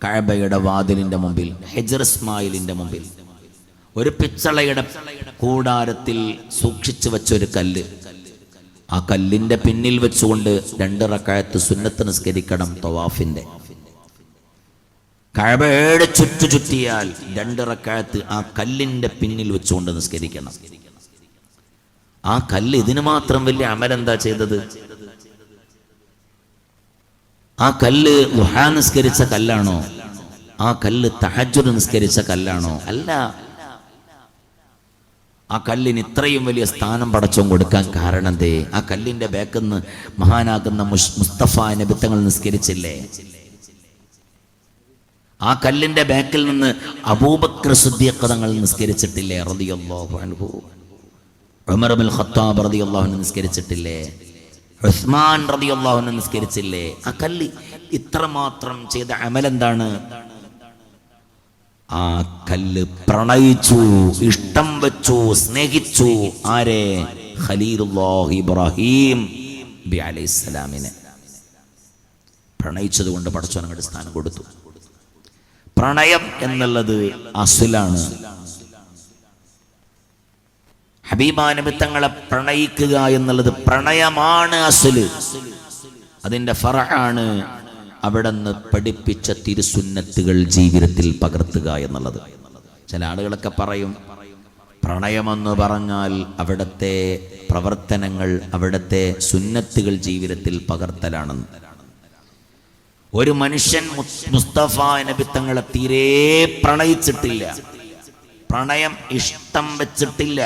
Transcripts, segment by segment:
കഅബയുടെ വാതിലിന്റെ മുമ്പിൽ, ഹിജ്ർ ഇസ്മായിലിന്റെ മുമ്പിൽ ഒരു പിച്ചളയുടെ കൂടാരത്തിൽ സൂക്ഷിച്ചു വെച്ചൊരു കല്ല്. ആ കല്ലിന്റെ പിന്നിൽ വെച്ചുകൊണ്ട് 2 റക്അത്ത് സുന്നത്ത് നിസ്കരിക്കണം. തവാഫിന്റെ കഅബയുടെ ചുറ്റിയാൽ 2 റക്അത്ത് ആ കല്ലിന്റെ പിന്നിൽ വെച്ചുകൊണ്ട് നിസ്കരിക്കണം. ആ കല്ല് ഇതിന് മാത്രം വലിയ അമലെന്താ ചെയ്തത്? ആ കല്ല് ദുഹാ നിസ്കരിച്ച കല്ലാണോ? ആ കല്ല് തഹജ്ജുദ് നിസ്കരിച്ച കല്ലാണോ? അല്ല. ആ കല്ലിന് ഇത്രയും വലിയ സ്ഥാനം പടച്ചോൻ കൊടുക്കാൻ കാരണം എന്തേ? ആ കല്ലിന്റെ ബേക്കിന്ന് മഹാനാകുന്ന മുസ്തഫ നബി തങ്ങൾ നിസ്കരിച്ചില്ലേ? ആ കല്ലിന്റെ ബേക്കിൽ നിന്ന് അബൂബക്കർ സിദ്ദീഖ് തങ്ങൾ നിസ്കരിച്ചിട്ടില്ലേ? റളിയല്ലാഹു അൻഹു. ഉമർ ഇബ്നുൽ ഖത്താബ് റളിയല്ലാഹു അൻഹു നിസ്കരിച്ചിട്ടില്ലേ? ഉസ്മാൻ റളിയല്ലാഹു അൻഹു നിസ്കരിച്ചില്ലേ? ആ കല്ല് ഇത്രമാത്രം ചെയ്ത അമലെന്താണ്? ആ കല്ല് പ്രണയിച്ചു, ഇഷ്ടം വെച്ചു, സ്നേഹിച്ചു. ആരെ? ഖലീലുല്ലാഹി ഇബ്രാഹിം നബി അലൈഹിസ്സലാമിനെ പ്രണയിച്ചത് കൊണ്ട് പടച്ചോൻ അങ്ങോട്ട് സ്ഥാനം കൊടുത്തു. പ്രണയം എന്നുള്ളത് അസ്ലാണ്. ഹബീബാ നബി തങ്ങളെ പ്രണയിക്കുക എന്നുള്ളത് പ്രണയമാണ് അസ്ല്. അതിന്റെ ഫറഅാണ് അവിടുന്ന് പഠിപ്പിച്ച തിരുസുന്നത്തുകൾ ജീവിതത്തിൽ പകർത്തുക എന്നുള്ളത്. ചില ആളുകളൊക്കെ പറയും പ്രണയമെന്ന് പറഞ്ഞാൽ അവിടുത്തെ പ്രവർത്തനങ്ങൾ, അവിടുത്തെ സുന്നത്തുകൾ ജീവിതത്തിൽ പകർത്തലാണെന്ന്. ഒരു മനുഷ്യൻ മുസ്തഫ നബി തങ്ങളെ തീരെ പ്രണയിച്ചിട്ടില്ല, പ്രണയം ഇഷ്ടം വെച്ചിട്ടില്ല.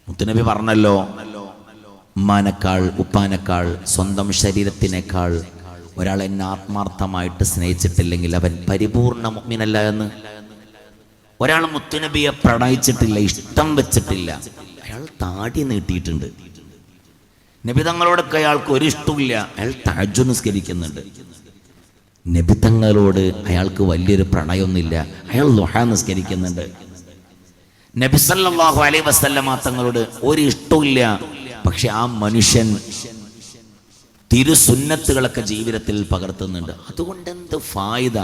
മുത്തുനബി പറഞ്ഞല്ലോ, ഉമ്മാനേക്കാൾ ഉപ്പാനേക്കാൾ സ്വന്തം ശരീരത്തിനേക്കാൾ ഒരാൾ എന്നെ ആത്മാർത്ഥമായിട്ട് സ്നേഹിച്ചിട്ടില്ലെങ്കിൽ അവൻ പരിപൂർണ മുഅ്മിനല്ല എന്ന്. ഒരാൾ മുത്തുനബിയെ പ്രണയിച്ചിട്ടില്ല, ഇഷ്ടം വെച്ചിട്ടില്ല, അയാൾ താടി നീട്ടിയിട്ടുണ്ട്. നബി തങ്ങളോടൊക്കെ അയാൾക്ക് ഒരു ഇഷ്ടമില്ല, അയാൾ തഹജ്ജുദ് നിസ്കരിക്കുന്നുണ്ട്. നബി തങ്ങളോട് അയാൾക്ക് വലിയൊരു പ്രണയമൊന്നുമില്ല, അയാൾ ദുഹാ നിസ്കരിക്കുന്നുണ്ട്. നബി സല്ലല്ലാഹു അലൈഹി വസല്ലമ തങ്ങളോട് ഒരു ഇഷ്ടമില്ല, പക്ഷെ ആ മനുഷ്യൻ തിരുസുന്നത്തുകളൊക്കെ ജീവിതത്തിൽ പകർത്തുന്നുണ്ട്. അതുകൊണ്ട് എന്ത് ഫായിദ,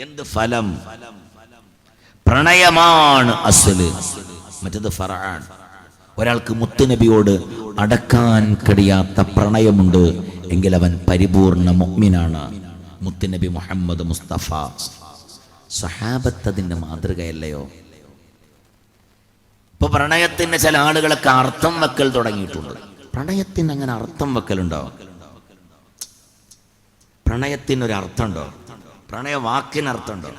എന്ത് ഫലം? പ്രണയമാണ് അസ്ല്, മറ്റത് ഫറഅാണ്. ഒരാൾക്ക് മുത്തുനബിയോട് അടക്കാൻ കഴിയാത്ത പ്രണയമുണ്ട് എങ്കിൽ അവൻ പരിപൂർണ മുഅ്മിനാണ്. മുത്തുനബി മുഹമ്മദ് മുസ്തഫ സഹാബത്ത് അതിന്റെ മാതൃകയല്ലയോ? ഇപ്പൊ പ്രണയത്തിന് ചില ആളുകളൊക്കെ അർത്ഥം വെക്കൽ തുടങ്ങിയിട്ടുണ്ട്. പ്രണയത്തിന് അങ്ങനെ അർത്ഥം വെക്കലുണ്ടോ? പ്രണയത്തിനൊരർത്ഥമുണ്ടോ? പ്രണയ വാക്കിനർത്ഥമുണ്ടോ?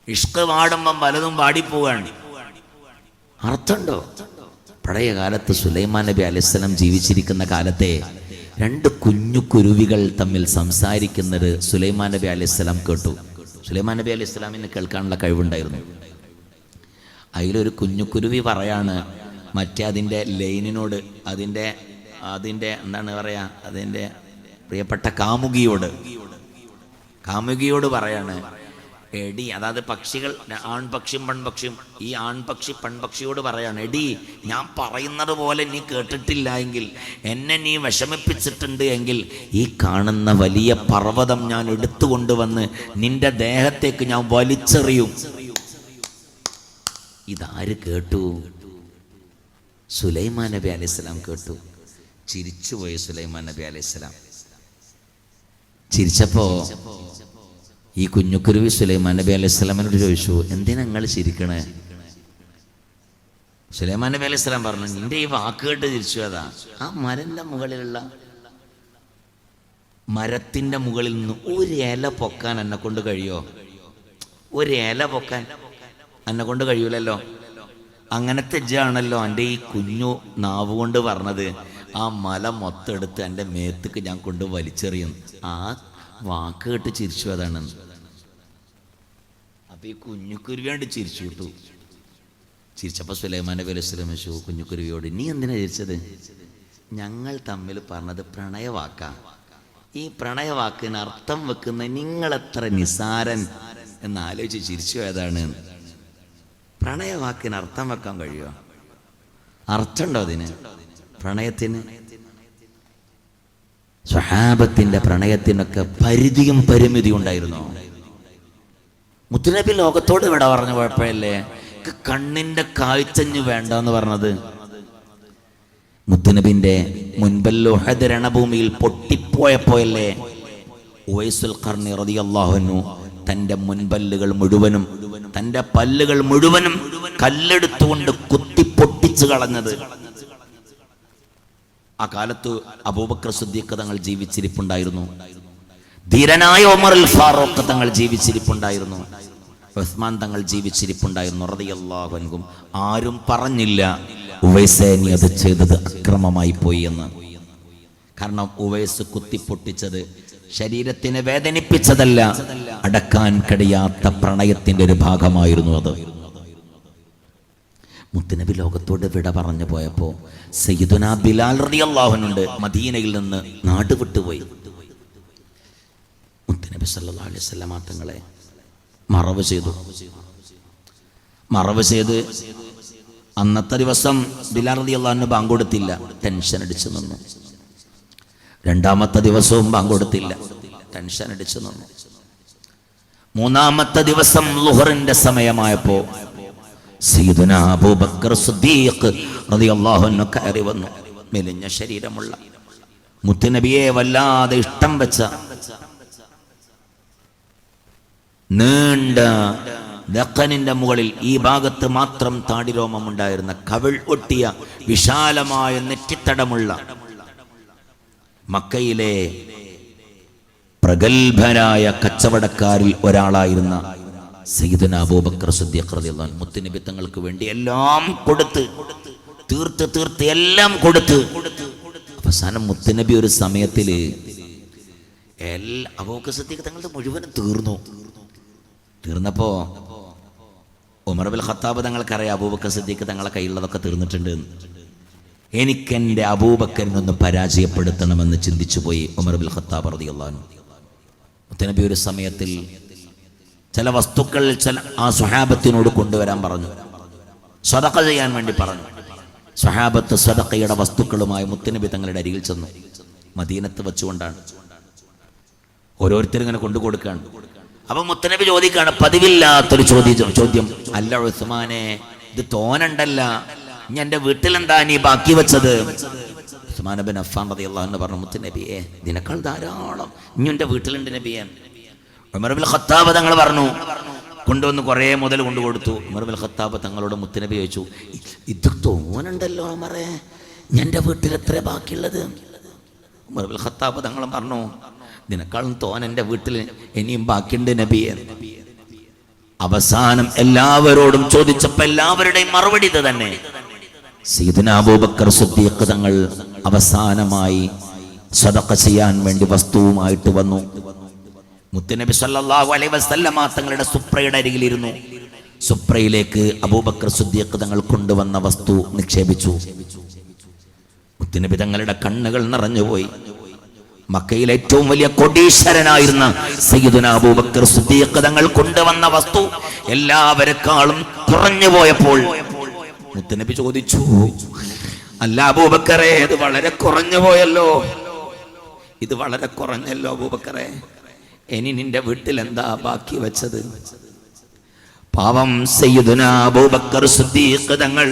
ഇഷ്ക് പാടുമ്പം പലതും പാടിപ്പോവാണ്, അർത്ഥമുണ്ടോ? പഴയ കാലത്ത് സുലൈമാൻ നബി അലൈഹിസ്സലാം ജീവിച്ചിരിക്കുന്ന കാലത്തെ 2 കുഞ്ഞു കുരുവികൾ തമ്മിൽ സംസാരിക്കുന്നത് സുലൈമാൻ നബി അലൈഹിസ്സലാം കേട്ടു. സുലൈമാൻ നബി അലൈഹിസ്സലാമിന് കേൾക്കാനുള്ള കഴിവുണ്ടായിരുന്നു. അതിലൊരു കുഞ്ഞുകുരുവി പറയാണ് മറ്റേ അതിൻ്റെ ലൈനിനോട്, അതിൻ്റെ എന്താണ് പറയാ, അതിൻ്റെ പ്രിയപ്പെട്ട കാമുകിയോട് പറയാണ്, എടി, അതായത് പക്ഷികൾ, ആൺപക്ഷിയും പെൺപക്ഷിയും, ഈ ആൺപക്ഷി പെൺപക്ഷിയോട് പറയാണ്, എടി, ഞാൻ പറയുന്നത് പോലെ നീ കേട്ടിട്ടില്ല എങ്കിൽ, എന്നെ നീ വിഷമിപ്പിച്ചിട്ടുണ്ട് എങ്കിൽ, ഈ കാണുന്ന വലിയ പർവ്വതം ഞാൻ എടുത്തുകൊണ്ടുവന്ന് നിന്റെ ദേഹത്തേക്ക് ഞാൻ വലിച്ചെറിയും. ഇതാര് കേട്ടു? സുലൈമാൻ നബി അലൈഹിസ്സലാം കേട്ടു. ചിരിച്ചുപോയി സുലൈമാൻ നബി അലൈഹിസ്സലാം. ചിരിച്ചപ്പോ ഈ കുഞ്ഞുക്കുരുവി സുലൈമാൻ നബി അലൈഹിസ്സലാമിനോട് ചോദിച്ചു, എന്തിനാ നിങ്ങൾ ചിരിക്കണേ? സുലൈമാൻ നബി അലൈഹിസ്സലാം പറഞ്ഞു, നിന്റെ ഈ വാക്ക് കേട്ട് ചിരിച്ചു. അതാ ആ മരത്തിന്റെ മുകളിൽ നിന്ന് ഒരു ഇല പൊക്കാൻ എന്നെ കൊണ്ട് കഴിയോ? ഒരു ഇല പൊക്കാൻ എന്നെ കൊണ്ട് കഴിയൂലല്ലോ. അങ്ങനത്തെ ജാണല്ലോ എൻ്റെ ഈ കുഞ്ഞു നാവ് കൊണ്ട് പറഞ്ഞത്. ആ മല മൊത്തം എടുത്ത് എൻ്റെ മേത്തേക്ക് ഞാൻ കൊണ്ട് വലിച്ചെറിയും. ആ വാക്ക് കേട്ട് ചിരിച്ചു. അതാണ്. അപ്പൊ ഈ കുഞ്ഞുക്കുരുവിയാണ്ട് ചിരിച്ചു വിട്ടു. ചിരിച്ചപ്പോൾ സുലൈമാൻ നബി അലൈഹിസ്സലാം ചോദിച്ചു കുഞ്ഞുക്കുരുവിയോട്, നീ എന്തിനാ ചിരിച്ചത്? ഞങ്ങൾ തമ്മിൽ പറഞ്ഞത് പ്രണയവാക്കാ. ഈ പ്രണയവാക്കിന് അർത്ഥം വെക്കുന്ന നിങ്ങളെത്ര നിസാരൻ എന്നാലോചിച്ച് ചിരിച്ചു. ഏതാണ് പ്രണയവാക്കിന് അർത്ഥം വെക്കാൻ കഴിയുമോ? അർത്ഥമുണ്ടോ അതിന്? പ്രണയത്തിന് സ്വഹാബത്തിന്റെ പ്രണയത്തിനൊക്കെ പരിധിയും പരിമിതിയും ഉണ്ടായിരുന്നു. മുത്തുനബി ലോകത്തോട് വിട പറഞ്ഞ കുഴപ്പമില്ലേ, കണ്ണിന്റെ കാഴ്ചഞ്ഞ് വേണ്ടെന്ന് പറഞ്ഞത്. മുത്തുനബിന്റെ മുൻപല്ലോ ഉഹദ് രണഭൂമിയിൽ പൊട്ടിപ്പോയപ്പോയല്ലേ ഉവൈസുൽ ഖർനി റളിയല്ലാഹു അൻഹു തന്റെ മുൻപല്ലുകൾ മുഴുവനും, തന്റെ പല്ലുകൾ മുഴുവനും കല്ലെടുത്തുകൊണ്ട് കുത്തി പൊട്ടിച്ചു കളഞ്ഞത്. ആ കാലത്ത് അബൂബക്കർ സിദ്ദീഖ് തങ്ങൾ ജീവിച്ചിരിപ്പുണ്ടായിരുന്നു. ധീരനായ ഉമറുൽ ഫാറൂഖ് തങ്ങൾ ജീവിച്ചിരിപ്പുണ്ടായിരുന്നു. ഉസ്മാൻ തങ്ങൾ ജീവിച്ചിരിപ്പുണ്ടായിരുന്നു റളിയല്ലാഹു അൻഹും. ആരും പറഞ്ഞില്ല ഉവൈസേ നീ അത് ചെയ്തത് അക്രമമായി പോയി എന്ന്. കാരണം ഉവൈസ് കുത്തിപ്പൊട്ടിച്ചത് ശരീരത്തിനെ വേദനിപ്പിച്ചതല്ല, അടക്കാൻ കഴിയാത്ത പ്രണയത്തിന്റെ ഒരു ഭാഗമായിരുന്നു അത്. മുത്തുനബി ലോകത്തോട് വിട പറഞ്ഞു പോയപ്പോ സയ്യിദുനാ ബിലാൽ റളിയല്ലാഹു അൻഹു മദീനയിൽ നിന്ന് നാട് വിട്ടുപോയി. മുത്തുനബി സല്ലല്ലാഹു അലൈഹി വസല്ലം തങ്ങളെ മറവ് ചെയ്ത് അന്നത്തെ ദിവസം ബിലാൽ റളിയല്ലാഹു അൻഹു ബാങ്ക് കൊടുത്തില്ല, ടെൻഷൻ അടിച്ചു നിന്നു. രണ്ടാമത്തെ ദിവസവും ബാങ്ക് കൊടുത്തില്ല, ടെൻഷൻ അടിച്ചു നിന്നു. മൂന്നാമത്തെ ദിവസം ളുഹറിന്റെ സമയമായപ്പോ സയ്യിദുനാ അബൂബക്കർ സിദ്ദീഖ് റളിയല്ലാഹു അൻഹു കയറി വന്നു. മെലിഞ്ഞ ശരീരമുള്ള, മുത്തുനബിയെ വല്ലാതെ ഇഷ്ടം വെച്ച, നീണ്ട ദഖനിന്റെ മുകളിൽ ഈ ഭാഗത്ത് മാത്രം താടിരോമം ഉണ്ടായിരുന്ന, കവിൾ ഒട്ടിയ വിശാലമായ നെറ്റിത്തടമുള്ള മക്കയിലെ പ്രഗത്ഭരായ കച്ചവടക്കാരിൽ ഒരാളായിരുന്ന സയ്യിദുനാ അബൂബക്കർ സിദ്ദീഖ് റളിയല്ലാഹു അൻഹു മുത്തുനബി തങ്ങൾക്ക് വേണ്ടി എല്ലാം കൊടുത്ത് തീർത്ത് എല്ലാം കൊടുത്ത് അവസാനം മുത്തുനബി ഒരു സമയത്തില് അബൂബക്കർ സിദ്ദീഖ് തങ്ങളുടെ മുഴുവനും തീർന്നപ്പോ ഉമർ ഇബ്നുൽ ഖത്താബ് തങ്ങൾക്കറിയാം അബൂബക്കർ സിദ്ദീഖ് തങ്ങളെ കയ്യിലുള്ളതൊക്കെ തീർന്നിട്ടുണ്ട്. എനിക്കെന്റെ അബൂബക്കറിനൊന്ന് പരാജയപ്പെടുത്തണമെന്ന് ചിന്തിച്ചു പോയി ഉമർ ഇബ്നുൽ ഖത്താബ് റളിയല്ലാഹു അൻഹു. മുത്തുനബി ഒരു സമയത്തിൽ ചില വസ്തുക്കൾ ആ സ്വഹാബത്തിനോട് കൊണ്ടുവരാൻ പറഞ്ഞു, സദഖ ചെയ്യാൻ വേണ്ടി പറഞ്ഞു. സ്വഹാബത്ത് സദഖയുടെ വസ്തുക്കളുമായി മുത്തുനബി തങ്ങളുടെ അരികിൽ ചെന്നു. മദീനത്ത് വെച്ചുകൊണ്ടാണ്, ഓരോരുത്തരും ഇങ്ങനെ കൊണ്ടുകൊടുക്കുകയാണ്. അപ്പൊ മുത്തുനബി ചോദിക്കാണ്, പതിവില്ലാത്തൊരു ചോദ്യം, അല്ല ഉസ്മാനെ, ഇത് തോനണ്ടല്ല, ഇനി എന്റെ വീട്ടിലെന്താ നീ ബാക്കി വെച്ചത്? ഉസ്മാൻ ഇബ്നു അഫ്ഫാൻ റളിയല്ലാഹു അൻഹു പറഞ്ഞു, മുത്തുനബിയെ ഇതിനേക്കാൾ ധാരാളം ഇനി എന്റെ വീട്ടിലുണ്ട് നബിയെ. ഉമർ ഇബ്നുൽ ഖത്താബ് തങ്ങൾ പറഞ്ഞു, കൊണ്ടുവന്ന് കുറേ മുതൽ കൊണ്ടുകൊടുത്തു. ഉമർ ഇബ്നുൽ ഖത്താബ് തങ്ങളോട് മുത്തുനബി ചോദിച്ചു, ഇത് തോനണ്ടല്ലോ ഉമറേ, എന്റെ വീട്ടിൽ എത്ര ബാക്കിയുള്ളത്? ഉമർ ഇബ്നുൽ ഖത്താബ് തങ്ങൾ പറഞ്ഞു, ഇതിനേക്കാളും തോൻ എൻ്റെ വീട്ടിൽ ഇനിയും ബാക്കിയുണ്ട് നബിയെ. അവസാനം എല്ലാവരോടും ചോദിച്ചപ്പോൾ എല്ലാവരുടെയും മറുപടി ഇത് തന്നെ. സയ്യിദുനാ അബൂബക്കർ സിദ്ദീഖ് തങ്ങൾ അവസാനമായി സദഖ ചെയ്യാൻ വേണ്ടി വസ്തുവുമായിട്ട് വന്നു. മുത്തുനബി സല്ലല്ലാഹു അലൈഹി വസല്ലമ തങ്ങളുടെ സുപ്രയുടെ അരികിലിരുന്നു. സുപ്രയിലേക്ക് അബൂബക്കർ സിദ്ദീഖ് തങ്ങൾ കൊണ്ടുവന്ന വസ്തു നിക്ഷേപിച്ചു. മുത്തുനബി തങ്ങളുടെ കണ്ണുകൾ നിറഞ്ഞുപോയി. മക്കയിലെ ഏറ്റവും വലിയ കോടീശ്വരനായിരുന്ന സയ്യിദുനാ അബൂബക്കർ സിദ്ദീഖ് തങ്ങൾ കൊണ്ടുവന്ന വസ്തു എല്ലാവരെക്കാളും കുറഞ്ഞു പോയപ്പോൾ മുത്തുനബി ചോദിച്ചു, അല്ല അബൂബക്കറെ, ഇത് വളരെ കുറഞ്ഞു പോയല്ലോ, ഇത് വളരെ കുറഞ്ഞല്ലോ അബൂബക്കറെ, ഇനി നിന്റെ വീട്ടിൽ എന്താ ബാക്കി വെച്ചത്? പാവം സയ്യിദുനാ അബൂബക്കർ സിദ്ദീഖ് തങ്ങൾ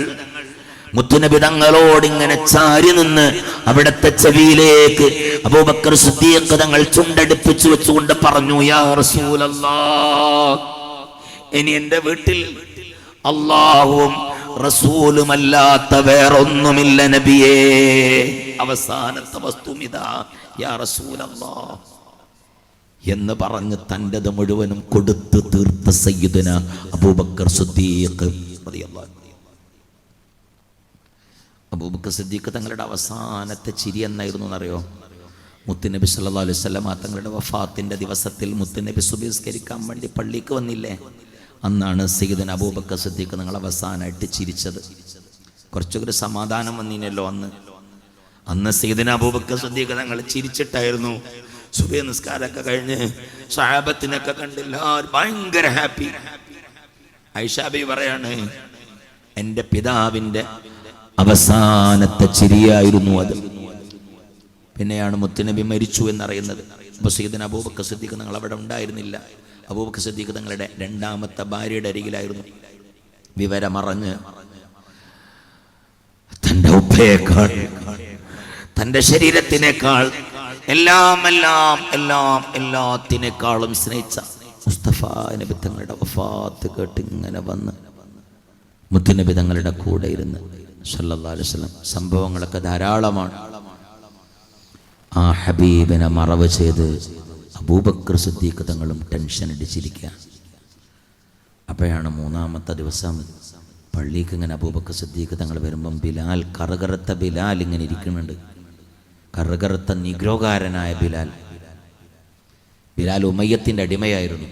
മുത്തുനബി തങ്ങളോട് ഇങ്ങനെ ചാരി നിന്ന് അവിടത്തെ ചെവിയിലേക്ക് അബൂബക്കർ സിദ്ദീഖ് തങ്ങൾ ചുണ്ടടുപ്പിച്ചു വെച്ചുകൊണ്ട് പറഞ്ഞു, യാ റസൂലല്ലാഹ്, ഇനി എന്റെ വീട്ടിൽ അല്ലാഹുവും റസൂലുമല്ലാത്ത വേറൊന്നുമില്ല നബിയേ. അവസാനത്തെ വസ്തുമിതാ, യാ റസൂലല്ലാഹ് എന്ന് പറഞ്ഞ് തൻ്റെത് മുഴുവനും കൊടുത്ത് തീർത്ത സയ്യിദുനാ അബൂബക്കർ സിദ്ദീഖ് റളിയല്ലാഹു അൻഹു. അബൂബക്കർ സിദ്ദീഖ് തങ്ങളുടെ അവസാനത്തെ ചിരി എന്നായിരുന്നു എന്നറിയോ? മുത്തുനബി സല്ലല്ലാഹു അലൈഹി വസല്ലം തങ്ങളുടെ വഫാത്തിന്റെ ദിവസത്തിൽ മുത്തുനബി സുബ്ഹി നിസ്കരിക്കാൻ വേണ്ടി പള്ളിക്ക് വന്നില്ലേ, അന്നാണ് സയ്യിദുനാ അബൂബക്കർ സിദ്ദീഖ് തങ്ങൾ അവസാനമായിട്ട് ചിരിച്ചത്. കുറച്ചൊരു സമാധാനം വന്നിനല്ലോ അന്ന് സയ്യിദുനാ അബൂബക്കർ സിദ്ദീഖ് തങ്ങൾ ചിരിച്ചിട്ടായിരുന്നു സുബ്ഹി നിസ്കാരമൊക്കെ കഴിഞ്ഞ് സ്വഹാബത്തിനൊക്കെ കണ്ടില്ല, ഭയങ്കര ഹാപ്പി. ആയിഷ ബീവി പറയാണ്, എൻ്റെ പിതാവിൻ്റെ അവസാനത്തെ ചിരിയായിരുന്നു അത്. പിന്നെയാണ് മുത്തുനബി മരിച്ചു എന്നറിയുന്നത്. അപ്പോൾ സയ്യിദുനാ അബൂബക്കർ സിദ്ദീഖ് തങ്ങൾ അവിടെ ഉണ്ടായിരുന്നില്ല. അബൂബക്കർ സിദ്ദീഖ് തങ്ങളുടെ രണ്ടാമത്തെ ഭാര്യയുടെ അരികിലായിരുന്നു. വിവരമറിഞ്ഞ് തൻ്റെ ഉപ്പയേക്കാൾ, തൻ്റെ ശരീരത്തിനേക്കാൾ എല്ലാത്തിനേക്കാളും സ്നേഹിച്ച മുസ്തഫ നബി തങ്ങളുടെ വഫാത്ത് കേട്ട് ഇങ്ങനെ വന്ന് മുത്തുനബി തങ്ങളുടെ കൂടെ ഇരുന്ന് സല്ലല്ലാഹു അലൈഹി വസല്ലം. സംഭവങ്ങളൊക്കെ ധാരാളമാണ്. ആ ഹബീബിനെ മറവ് ചെയ്ത് അബൂബക്കർ സിദ്ദീഖ് തങ്ങളും ടെൻഷൻ അടിച്ചിരിക്കുക. അപ്പോഴാണ് മൂന്നാമത്തെ ദിവസം പള്ളിക്ക് ഇങ്ങനെ അബൂബക്കർ സിദ്ദീഖ് തങ്ങൾ വരുമ്പം ബിലാൽ, കറുകറുത്ത ബിലാൽ ഇങ്ങനെ ഇരിക്കുന്നുണ്ട്. കറുകറുത്ത നിഗ്രോകാരനായ ബിലാൽ. ബിലാൽ ഉമയ്യത്തിൻ്റെ അടിമയായിരുന്നു.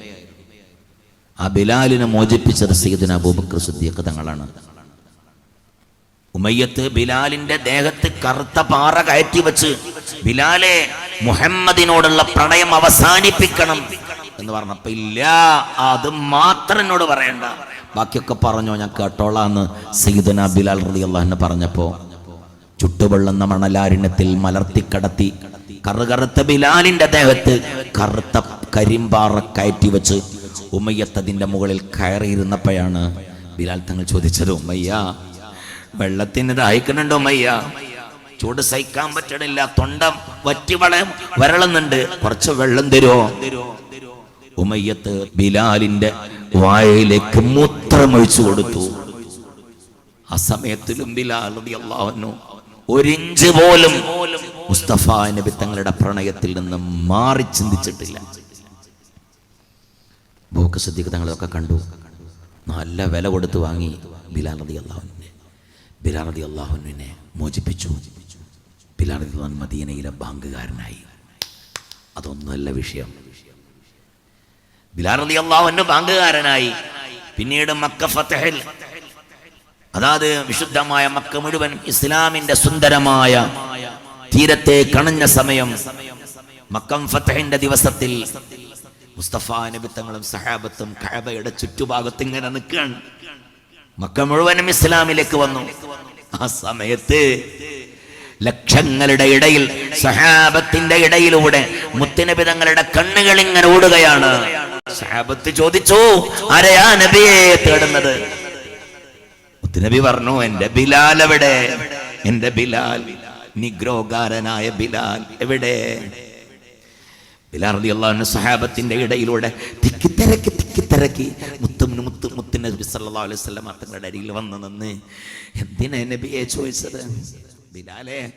ആ ബിലാലിനെ മോചിപ്പിച്ചത് സയ്യിദുനാ അബൂബക്കർ സിദ്ദീഖ് തങ്ങളാണ്. ഉമയ്യത്ത് ബിലാലിന്റെ ദേഹത്ത് കറുത്ത പാറ കയറ്റി വെച്ച്, ബിലാലെ മുഹമ്മദിനോടുള്ള പ്രണയം അവസാനിപ്പിക്കണം എന്ന് പറഞ്ഞപ്പോ, ഇല്ല, അത് മാത്രം എന്നോട് പറയണ്ട, ബാക്കിയൊക്കെ പറഞ്ഞോ, ഞാൻ കേട്ടോളാന്ന് സയ്യിദുനാ ബിലാൽ റളിയല്ലാഹു അൻഹു പറഞ്ഞപ്പോ ചുട്ടുപൊള്ളുന്ന മണലാരണ്യത്തിൽ മലർത്തിക്കടത്തി കറുകറുത്ത ബിലാലിന്റെ ദേഹത്ത് കറുത്ത കരിമ്പാറ കയറ്റി വെച്ച് ഉമയ്യത്ത് അതിന്റെ മുകളിൽ കയറിയിരുന്നപ്പോഴാണ് ബിലാൽ തങ്ങൾ ചോദിച്ചത്, ഉമയ്യ, വെള്ളത്തിന് ദാഹിക്കുന്നുണ്ടോ ഉമയ്യ? ചൂട് സഹിക്കാൻ പറ്റണില്ല, തൊണ്ട വറ്റി വരളുന്നുണ്ട്, കുറച്ച് വെള്ളം തരുമോ? ഉമയ്യത്ത് ബിലാലിന്റെ വായയിലേക്ക് മൂത്രമൊഴിച്ചു കൊടുത്തു. ആ സമയത്തിലും ബിലാൽ റളിയല്ലാഹു അൻഹു ഒരിഞ്ച് പോലും മുസ്തഫ നബി തങ്ങളുടെ പ്രണയത്തിൽ നിന്ന് മാറി ചിന്തിച്ചിട്ടില്ല. അബൂബക്കർ സിദ്ദീഖ് തങ്ങളൊക്കെ കണ്ടു. നല്ല വില കൊടുത്ത് വാങ്ങി ബിലാൽ റളിയല്ലാഹു അൻഹുവിനെ മോചിപ്പിച്ചു. ബിലാൽ റളിയല്ലാഹു അൻഹു മദീനയിലെ ബാങ്കുകാരനായി. അതൊന്നുമല്ല വിഷയം. ബിലാൽ റളിയല്ലാഹു അൻഹു ബാങ്കുകാരനായി. പിന്നീട് മക്ക ഫതഹിൽ, അതായത് വിശുദ്ധമായ മക്ക മുഴുവൻ ഇസ്ലാമിന്റെ സുന്ദരമായ തീരത്തെ കണഞ്ഞ സമയം, മക്കം ഫതഹിന്റെ ദിവസത്തിൽ മുസ്തഫ നബി തങ്ങളും സഹാബത്തും കഅബയുടെ ചുറ്റുഭാഗത്ത് ഇങ്ങനെ നിൽക്കുകയാണ്. മക്ക മുഴുവനും ഇസ്ലാമിലേക്ക് വന്നു. ആ സമയത്ത് ലക്ഷങ്ങളുടെ ഇടയിൽ, സഹാബത്തിന്റെ ഇടയിലൂടെ മുത്തുനബി തങ്ങളുടെ കണ്ണുകൾ ഇങ്ങനെ ഓടുകയാണ്. സഹാബത്ത് ചോദിച്ചു, ആരെയാ നബിയെ തേടുന്നത്? മുത്തുനബി പറഞ്ഞു, എന്റെ ബിലാൽ എവിടെ? എന്റെ ബിലാൽ, നിഗ്രോകാരനായ ബിലാൽ എവിടെ? ബിലാൽ റളിയല്ലാഹു അൻഹു സഹാബത്തിന്റെ ഇടയിലൂടെ തിക്കിത്തിരക്കി മുത്തുനബി സല്ലല്ലാഹു അലൈഹി വസല്ലം തങ്ങളുടെ അരികിൽ വന്ന് നിന്ന്, എന്തിനാ നബിയെ ചോദിച്ചത്? ബിലാലെ,